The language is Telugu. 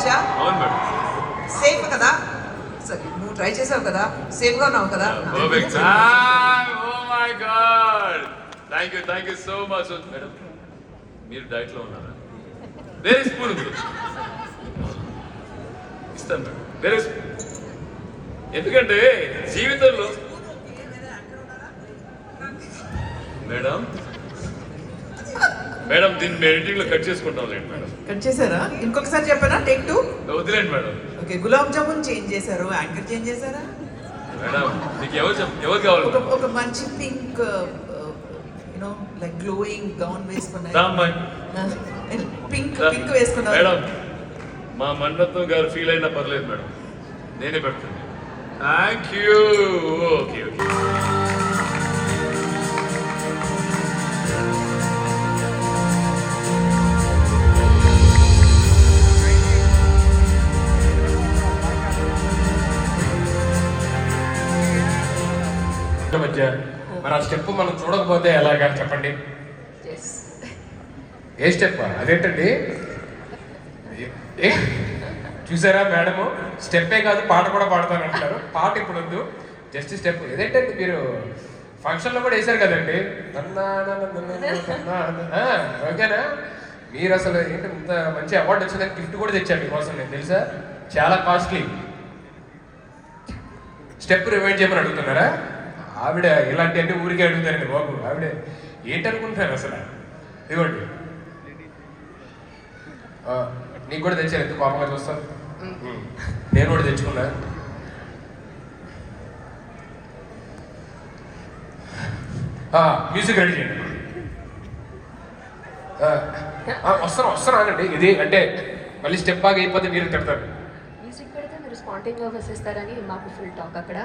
వచ్చా? అవును మేడం. సేఫ్ కదా? సరే నువ్వు ట్రై చేసావు కదా, సేఫ్గా ఉన్నావు కదా? Perfect. Oh my God, thank you so much. Madam మీరు డైట్లో ఉన్నారా? వేరే స్పూన్ ఉంది, ఇస్తాను మేడం. వేరే ఎందుకంటే జీవితంలో మేడం మేడం దీన్ని ఎడిటింగ్ లో కట్ చేసుకుంటాం లేండి మేడం. కట్ చేశారా? ఇంకొకసారి చెప్పానా? టేక్ 2. వదిలేండి madam. Okay, gulab jamun change చేశారు, యాంకర్ చేంజ్ చేశారా? మేడం మీకు ఎవరు కావాలి? ఒక మంచి pink you know like glowing gown వేసుకున్నారు. పింక్ వేసుకున్నారు మేడం. మా మన్నత్వం గారు ఫీల్ అయినా పర్లేదు మేడం, నేనే పెడుతుంది. Thank you. Okay okay. మధ్య మరి ఆ స్టెప్ మనం చూడకపోతే ఎలాగా చెప్పండి? ఏ స్టెప్ అదేంటండి? చూసారా మేడము, స్టెప్పే కాదు పాట కూడా పాడతానంటారు. పాట ఇప్పుడు వద్దు, జస్ట్ స్టెప్. ఏదేంటండి మీరు ఫంక్షన్లో కూడా వేశారు కదండి, ఓకేనా? మీరు అసలు ఏంటి ఇంత మంచి అవార్డు వచ్చిందని గిఫ్ట్ కూడా తెచ్చాను మీకోసం నేను, తెలుసా? చాలా కాస్ట్లీ. స్టెప్ రిమైండ్ చేయమని అడుగుతున్నారా? ఆవిడ ఇలాంటివన్నీ ఊరికే అడుగుతారండి బాబు. ఆవిడ ఏంటనుకుంటున్నారు అసలు? ఇదిగోండి, నీకు కూడా తెచ్చాను. ఎందుకు కోపంగా చూస్తాను? నేను కూడా తెచ్చుకున్నా. మ్యూజిక్ రెడీ చేయండి. వస్తాను ఆగండి. ఇది అంటే మళ్ళీ స్టెప్ బాగా అయిపోతే మీరు తిడతారు. మ్యూజిక్ పెడితే మీరు స్పాంటేనియస్గా వేసేస్తారని మాకు ఫుల్ టాక్ అక్కడ.